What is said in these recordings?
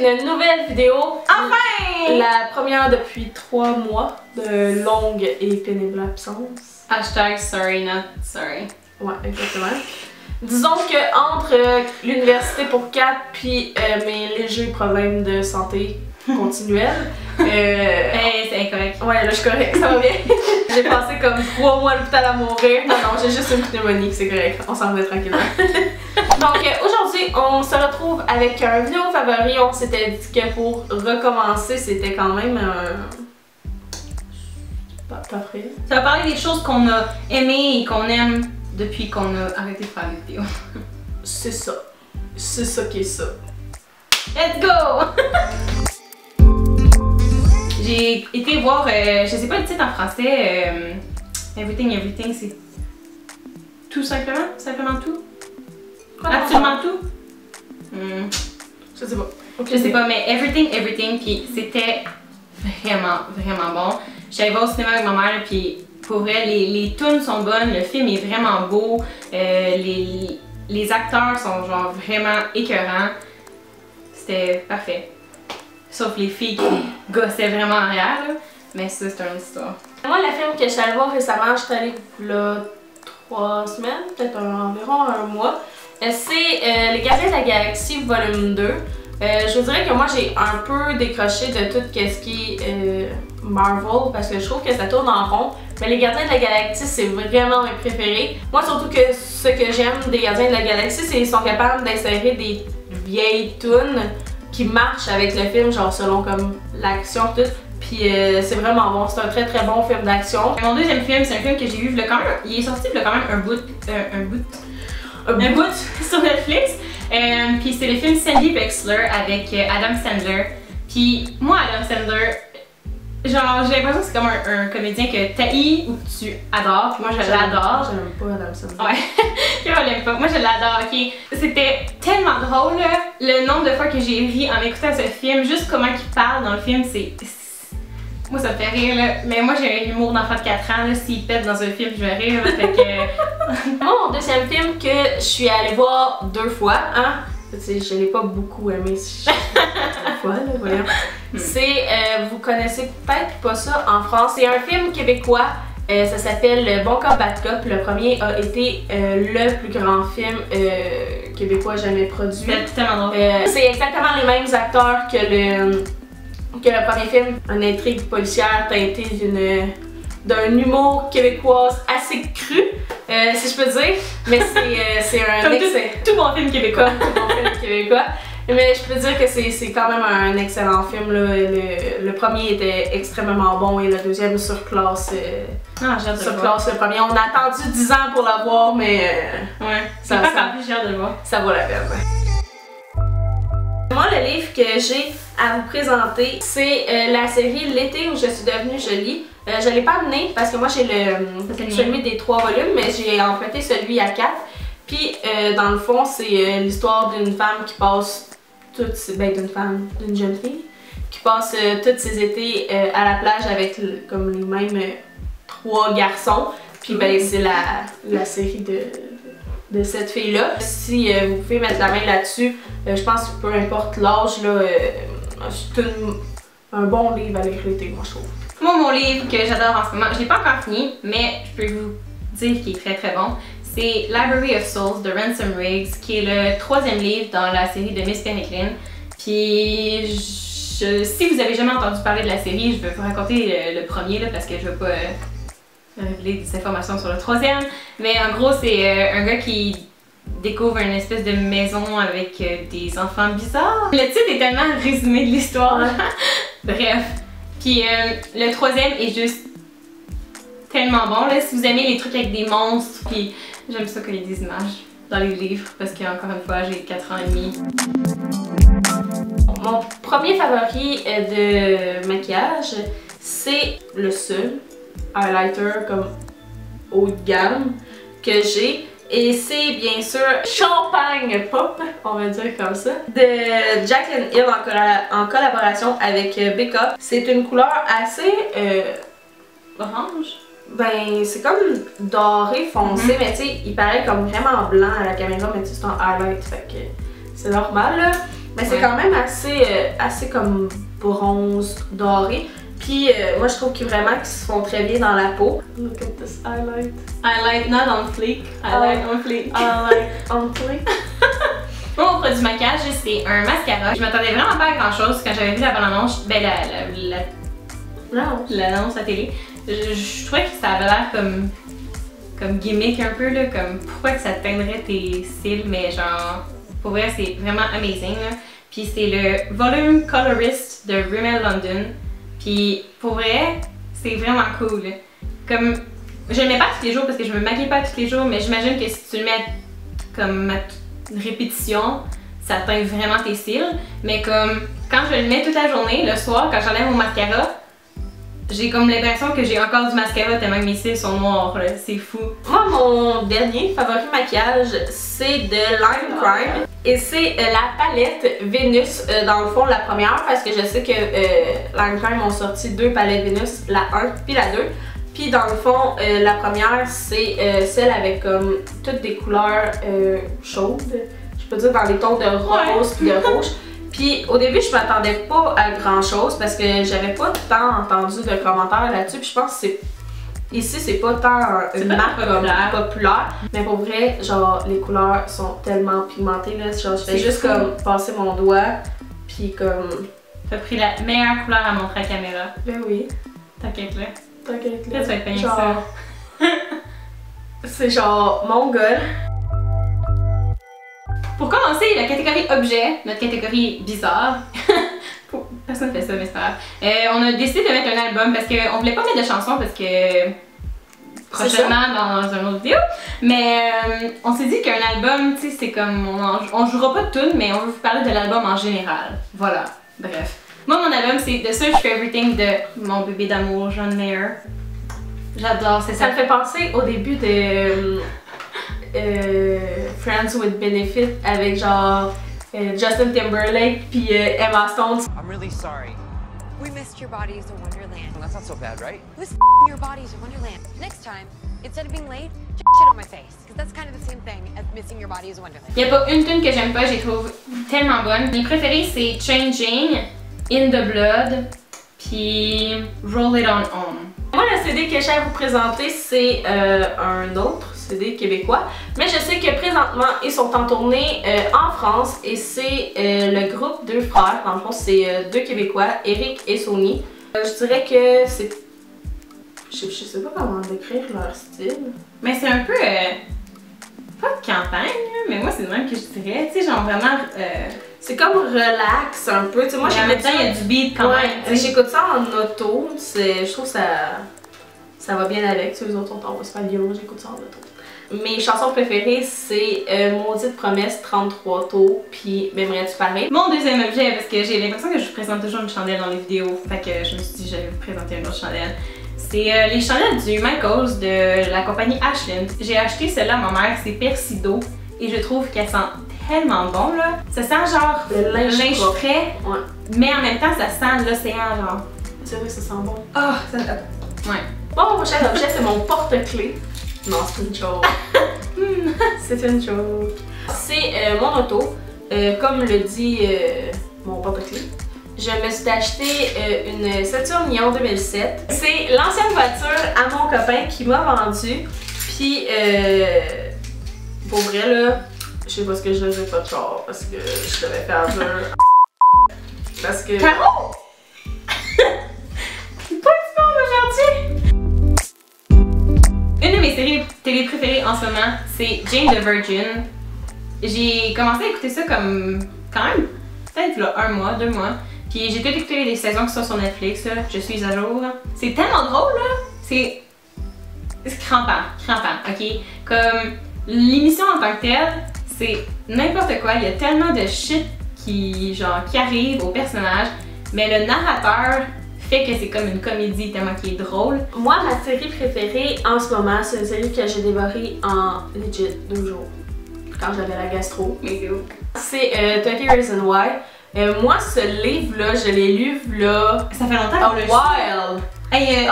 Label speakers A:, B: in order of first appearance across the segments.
A: une nouvelle vidéo.
B: Enfin!
A: La première depuis 3 mois de longue et pénible absence.
B: Hashtag sorry not sorry.
A: Ouais, exactement. Disons que entre l'université pour 4 puis mes légers problèmes de santé continuels,
B: Hey, c'est incorrect.
A: ouais, là je suis correcte, ça va bien. J'ai passé comme 3 mois à l'hôpital à mourir. Non, j'ai juste une pneumonie, c'est correct, on s'en remet tranquillement. Donc aujourd'hui, on se retrouve avec un vidéo favori. On s'était dit que pour recommencer, c'était quand même pas frais.
B: Ça va parler des choses qu'on a aimées et qu'on aime depuis qu'on a arrêté de faire des vidéos.
A: C'est ça. C'est ça qui est ça.
B: Let's go! J'ai été voir, je sais pas le titre en français, Everything, c'est tout simplement? Simplement tout? Absolument tout?
A: Je sais pas.
B: Je sais pas, mais Everything, puis c'était vraiment bon. J'allais voir au cinéma avec ma mère, puis pour vrai, les tunes sont bonnes, le film est vraiment beau, les acteurs sont genre vraiment écœurants. C'était parfait. Sauf les filles qui gossaient vraiment en arrière, là. Mais ça, c'est une autre histoire.
A: Moi, le film que je suis allée voir récemment, je suis allée là 3 semaines, peut-être environ un mois. C'est Les Gardiens de la Galaxie volume 2. Je vous dirais que moi j'ai un peu décroché de tout ce qui est Marvel parce que je trouve que ça tourne en rond. Mais les Gardiens de la Galaxie, c'est vraiment mes préférés. Moi, surtout que ce que j'aime des Gardiens de la Galaxie, c'est qu'ils sont capables d'insérer des vieilles tunes qui marchent avec le film, genre selon comme l'action tout. Puis c'est vraiment bon, c'est un très bon film d'action.
B: Mon deuxième film, c'est un film que j'ai vu quand même, il est sorti quand même un bout sur Netflix. Puis c'est le film Sandy Wexler avec Adam Sandler. Puis moi, Adam Sandler, genre j'ai l'impression que c'est comme un comédien que t'haïs ou que tu adores. Puis moi je l'adore.
A: J'aime pas Adam Sandler.
B: Ouais, je l'aime pas. Moi je l'adore, ok. C'était tellement drôle là. Le nombre de fois que j'ai ri en écoutant ce film, juste comment il parle dans le film, c'est... Moi ça me fait rire là, mais moi j'ai un humour d'enfant de 4 ans là, s'il pète dans un film je vais rire là, fait que...
A: Moi mon deuxième film que je suis allée voir 2 fois, hein, je l'ai pas beaucoup aimé, 2 fois là, voyons. C'est, vous connaissez peut-être pas ça en France, c'est un film québécois, ça s'appelle Bon Cop Bad Cop. Le premier a été le plus grand film québécois jamais produit.
B: C'est tellement drôle.
A: C'est exactement les mêmes acteurs que le premier film, une intrigue policière teintée d'un humour québécoise assez cru, si je peux dire, mais c'est un excellent...
B: Tout bon film québécois.
A: Tout bon film québécois. Mais je peux dire que c'est quand même un excellent film, là. Le premier était extrêmement bon et le deuxième surclasse le premier. On a attendu 10 ans pour l'avoir, mais
B: ouais,
A: ça
B: j'ai hâte de le voir.
A: Ça vaut la peine. Moi, le livre que j'ai à vous présenter, c'est la série L'été où je suis devenue jolie. Je l'ai pas amené parce que moi j'ai celui des 3 volumes, mais j'ai emprunté celui à 4. Puis dans le fond, c'est l'histoire d'une femme qui passe d'une jeune fille qui passe tous ses étés à la plage avec comme les mêmes 3 garçons. Puis ben c'est la série de cette fille-là. Si vous pouvez mettre la main là-dessus, je pense que peu importe l'âge, c'est un bon livre à lire l'été, moi je trouve.
B: Moi, mon livre que j'adore en ce moment, je l'ai pas encore fini, mais je peux vous dire qu'il est très bon. C'est Library of Souls de Ransom Riggs, qui est le 3e livre dans la série de Miss Peregrine. Puis, si vous avez jamais entendu parler de la série, je vais vous raconter le premier, là, parce que je veux pas révéler des informations sur le 3e. Mais en gros, c'est un gars qui découvre une espèce de maison avec des enfants bizarres. Le titre est tellement résumé de l'histoire. Bref. Puis le 3e est juste tellement bon. Là, si vous aimez les trucs avec des monstres, puis j'aime ça qu'il y ait des images dans les livres parce qu'encore une fois, j'ai 4 ans et demi.
A: Mon premier favori de maquillage, c'est le seul highlighter comme haut de gamme que j'ai. Et c'est bien sûr Champagne Pop, on va dire comme ça, de Jaclyn Hill en collaboration avec BK. C'est une couleur assez
B: orange.
A: Ben, c'est comme doré foncé, mais tu sais, il paraît comme vraiment blanc à la caméra, mais tu sais, c'est un highlight, fait que c'est normal là. Mais c'est quand même assez comme bronze doré. Puis moi je trouve qu'ils se font très bien dans la peau. Look at this highlight.
B: Highlight not on fleek. Highlight on fleek.
A: Highlight on fleek.
B: Mon produit maquillage, c'est un mascara. Je m'attendais vraiment pas à grand chose quand j'avais vu la bande-annonce, ben l'annonce à télé. Je trouvais que ça avait l'air comme gimmick un peu là, comme pourquoi que ça teindrait tes cils, mais genre pour vrai c'est vraiment amazing là. Puis c'est le Volume Colorist de Rimmel London. Puis pour vrai, c'est vraiment cool. Comme je le mets pas tous les jours parce que je me maquille pas tous les jours, mais j'imagine que si tu le mets comme répétition, ça teint vraiment tes cils. Mais comme quand je le mets toute la journée, le soir, quand j'enlève mon mascara, j'ai comme l'impression que j'ai encore du mascara tellement que mes cils sont noirs, c'est fou. Moi, mon dernier favori maquillage, c'est de Lime Crime. Et c'est la palette Vénus, dans le fond, la première, parce que je sais que Lime Crime ont sorti 2 palettes Vénus, la 1 puis la 2. Puis dans le fond, la première, c'est celle avec comme toutes des couleurs chaudes. Je peux dire dans les tons de rose puis de rouge. Puis au début, je m'attendais pas à grand chose parce que j'avais pas tant entendu de commentaires là-dessus. Puis je pense que ici, c'est pas tant une marque populaire. Mais pour vrai, genre, les couleurs sont tellement pigmentées là. Genre, je fais juste comme passer mon doigt. Puis comme. T'as pris la meilleure couleur à montrer à la caméra.
A: Ben oui.
B: T'inquiète là.
A: T'inquiète là.
B: Tu vas être payé
A: genre...
B: ça.
A: C'est genre mon goal.
B: Pour commencer, la catégorie objet, notre catégorie bizarre. Personne fait ça, mais c'est pas grave. On a décidé de mettre un album parce qu'on voulait pas mettre de chansons parce que prochainement dans une autre vidéo. Mais on s'est dit qu'un album, tu sais, c'est comme on jouera pas de tune, mais on veut vous parler de l'album en général. Voilà. Bref. Moi, mon album, c'est The Search for Everything de mon bébé d'amour, John Mayer. J'adore, c'est ça.
A: Ça me fait penser au début de Friends with Benefit avec genre Justin Timberlake puis Emma Stone.
C: I'm really sorry. We missed your body is a wonderland. Well, that's not so bad, right? Who's your body is a wonderland? Next time, instead of being late, shit on my face. Because that's kind of the same thing as missing your body is a wonderland.
B: Il n'y a pas une tune que j'aime pas, je les trouve tellement bonnes. Mes préférées, c'est Changing, In the Blood, puis Roll It On Home.
A: Moi, le CD que j'ai à vous présenter, c'est un autre CD québécois. Mais je sais que présentement, ils sont en tournée en France et c'est le groupe Deux Frères. Dans le fond, c'est 2 Québécois, Eric et Sony. Je dirais que c'est... Je sais pas comment décrire leur style.
B: Mais c'est un peu... pas de campagne, mais moi, c'est le même que je dirais. Tu sais, genre vraiment...
A: c'est comme relax un peu. Tu sais, moi,
B: j'aime bien, il y a du beat quand même.
A: J'écoute ça en auto. Je trouve que ça va bien avec. Tu sais, eux autres, on va se faire Lyon, j'écoute ça en auto. Mes chansons préférées, c'est Maudite Promesse, 33 tours, puis M'aimerais-tu pareil.
B: Mon deuxième objet, parce que j'ai l'impression que je vous présente toujours une chandelle dans les vidéos, fait que je me suis dit que j'allais vous présenter une autre chandelle. C'est les chandelles du Michaels de la compagnie Ashland. J'ai acheté celle-là à ma mère, c'est Persido, et je trouve qu'elle sent tellement bon là. Ça sent genre le linge frais, ouais. Mais en même temps ça sent l'océan genre.
A: C'est vrai que ça sent bon.
B: Oh, ça ouais.
A: Bon, mon prochain objet c'est mon porte-clés. Non, c'est une joke. C'est une joke. C'est mon auto. Comme le dit mon porte-clés. Je me suis acheté une Saturn Ion 2007. C'est l'ancienne voiture à mon copain qui m'a vendu. Puis, pour vrai là, je sais pas ce que je faisais pas de char parce que je devais faire dur. Parce que...
B: Caro! C'est pas du monde aujourd'hui! Une de mes séries télé préférées en ce moment, c'est Jane the Virgin. J'ai commencé à écouter ça comme quand même, peut-être là, 1 mois, 2 mois. Puis j'ai tout écouté les saisons qui sont sur Netflix, là. Je suis à jour. C'est tellement drôle là, c'est crampant, ok? Comme l'émission en tant que telle, c'est n'importe quoi, il y a tellement de shit qui arrive au personnage, mais le narrateur fait que c'est comme une comédie tellement qui est drôle. Moi, ma série préférée en ce moment, c'est une série que j'ai dévorée en legit 2 jours, quand j'avais la gastro. C'est 30 Reasons Why. Moi, ce livre-là, je l'ai lu là. Ça fait longtemps qu'on l'a lu. Hey,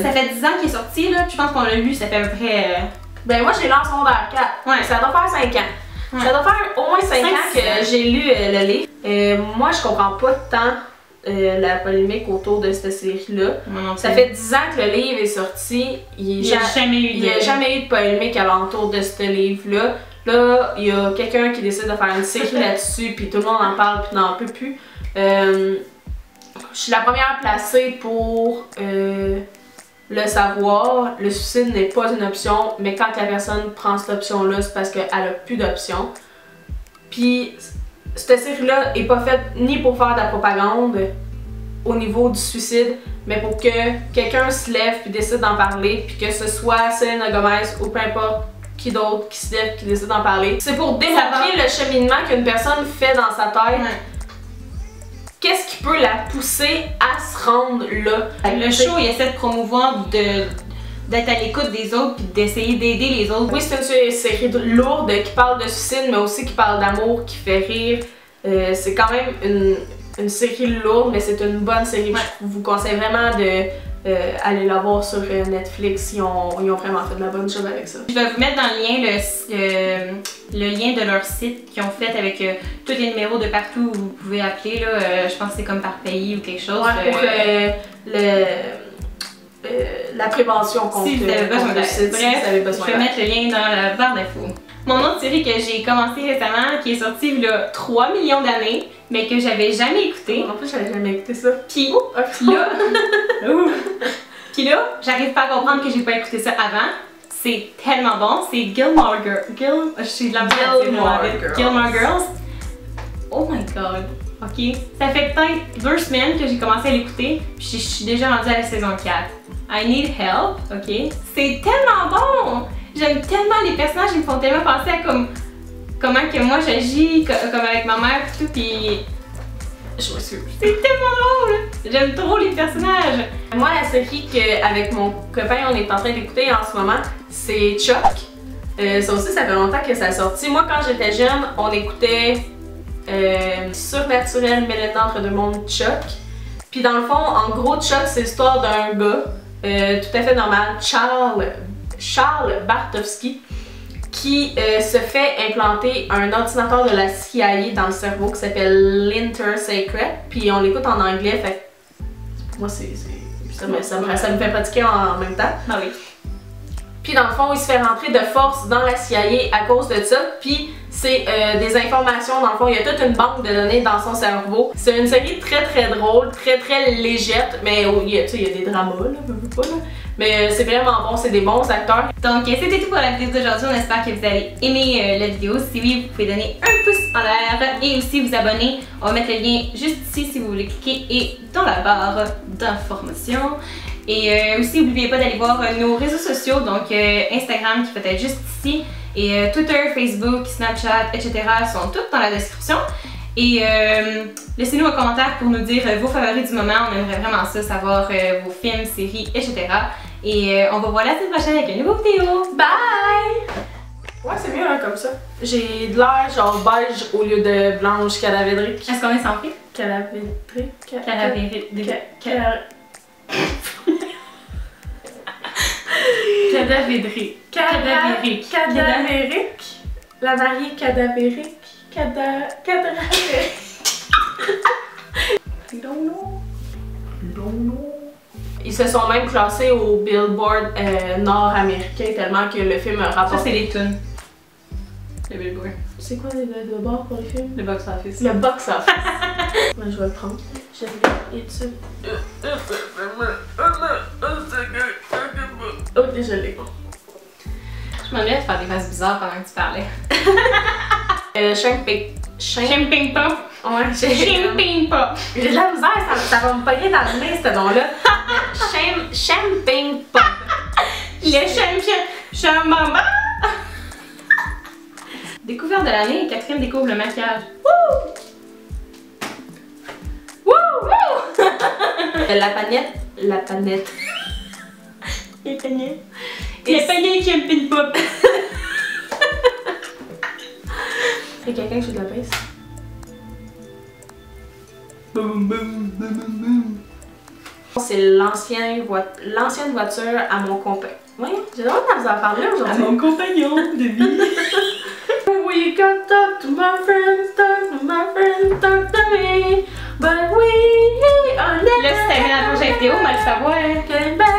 B: ça fait 10 ans qu'il est sorti, là. Je pense qu'on l'a lu, ça fait à peu près. Ben, moi, j'ai lu en secondaire 4. Ouais. Ça doit faire 5 ans.
A: Ça doit faire au moins 5 ans que j'ai lu le livre. Moi, je comprends pas tant la polémique autour de cette série-là. Ça fait 10 ans que le livre est sorti. Il n'y a jamais eu de polémique alentour de ce livre-là. Là, il y a quelqu'un qui décide de faire une série là-dessus, puis tout le monde en parle, puis n'en peut plus. Je suis la première placée pour le savoir. Le suicide n'est pas une option, mais quand la personne prend cette option-là, c'est parce qu'elle a plus d'options. Puis, cette série-là est pas faite ni pour faire de la propagande au niveau du suicide, mais pour que quelqu'un se lève puis décide d'en parler, puis que ce soit Selena Gomez ou peu importe qui d'autre qui se lève qui décide d'en parler. C'est pour démontrer le cheminement qu'une personne fait dans sa tête. Qu'est-ce qui peut la pousser à se rendre là?
B: Le show, il essaie de promouvoir d'être à l'écoute des autres puis d'essayer d'aider les autres.
A: Oui, c'est une série lourde qui parle de suicide, mais aussi qui parle d'amour, qui fait rire. C'est quand même une série lourde, mais c'est une bonne série. Je vous conseille vraiment de aller la voir sur Netflix. Ils ont vraiment fait de la bonne chose avec ça.
B: Je vais vous mettre dans le lien le lien de leur site qu'ils ont fait avec tous les numéros de partout où vous pouvez appeler. Là, je pense que c'est comme par pays ou quelque chose.
A: Ouais, pour la prévention contre
B: si vous avez besoin
A: le suicide.
B: Bref, je vais mettre le lien dans la barre d'infos. Mon autre série que j'ai commencé récemment, qui est sortie il y a 3 millions d'années, mais que j'avais jamais écouté.
A: En plus, j'avais jamais écouté ça.
B: Puis là, j'arrive pas à comprendre que j'ai pas écouté ça avant. C'est tellement bon, c'est Gilmore Girls. Gilmore Girls. Oh my god. Ok. Ça fait peut-être 2 semaines que j'ai commencé à l'écouter, puis je suis déjà rendue à la saison 4. I need help, ok? C'est tellement bon! J'aime tellement les personnages, ils me font tellement penser à comment que moi j'agis, comme avec ma mère et tout, puis je m'excuse. C'est tellement drôle! J'aime trop les personnages!
A: Moi, la série qu'avec mon copain on est en train d'écouter en ce moment, c'est Chuck. Ça aussi, ça fait longtemps que ça a sorti. Moi, quand j'étais jeune, on écoutait Surnaturel, Mélanie entre deux mondes, Chuck. Puis dans le fond, en gros, Chuck, c'est l'histoire d'un gars tout à fait normal, Charles Bartowski, qui se fait implanter un ordinateur de la CIA dans le cerveau qui s'appelle l'Intersacred. Puis on l'écoute en anglais, fait pour moi ça me fait pratiquer en même temps.
B: Ah oui.
A: Puis dans le fond, il se fait rentrer de force dans la CIA à cause de ça. Puis c'est des informations, dans le fond, il y a toute une banque de données dans son cerveau. C'est une série très très drôle, très très légère, mais il y a des dramas, là, pas là. Mais c'est vraiment bon, c'est des bons acteurs.
B: Donc c'était tout pour la vidéo d'aujourd'hui, on espère que vous avez aimé la vidéo. Si oui, vous pouvez donner un pouce en l'air et aussi vous abonner. On va mettre le lien juste ici si vous voulez cliquer et dans la barre d'informations. Et aussi, n'oubliez pas d'aller voir nos réseaux sociaux, donc Instagram qui peut être juste ici, et Twitter, Facebook, Snapchat, etc. sont toutes dans la description. Et laissez-nous un commentaire pour nous dire vos favoris du moment, on aimerait vraiment ça, savoir vos films, séries, etc. Et on va voir la semaine prochaine avec une nouvelle vidéo. Bye!
A: Ouais, c'est mieux hein, comme ça. J'ai de l'air genre beige au lieu de blanche cadavérique.
B: Est-ce qu'on est sans prix?
A: Cadavérique. Cadavérique. La mariée cadavérique. Cadavérique. I don't know. Ils se sont même classés au Billboard nord-américain tellement que le film rapporte.
B: Ça, c'est les tunes. Le Billboard.
A: C'est quoi le bord pour les films?
B: Le box office.
A: Le box office. Ouais, je vais le prendre. Je vais le dessus. Ok, je l'ai.
B: Je m'ennuyais de faire des faces bizarres pendant que tu parlais.
A: Champagne Pop. Ouais,
B: Champagne Pop.
A: J'ai de la misère, ça va me pogner dans le nez ce nom-là. Champagne Pop.
B: Le chamama. Découverte de l'année, Catherine découvre le maquillage. Wouh! Wouh! Wouh!
A: La panette.
B: Les panettes. Les panettes Champagne Pop.
A: Y'a quelqu'un qui joue de la baisse?
B: Boum boum boum boum.
A: C'est l'ancienne voiture à mon compagnon. Oui, j'ai vraiment envie d'en parler aujourd'hui.
B: À mon compagnon de vie.
A: Oui, can't talk to my friends, talk to me. But we are never.
B: Là, si t'as mis la prochaine vidéo, on va le savoir.
A: Getting back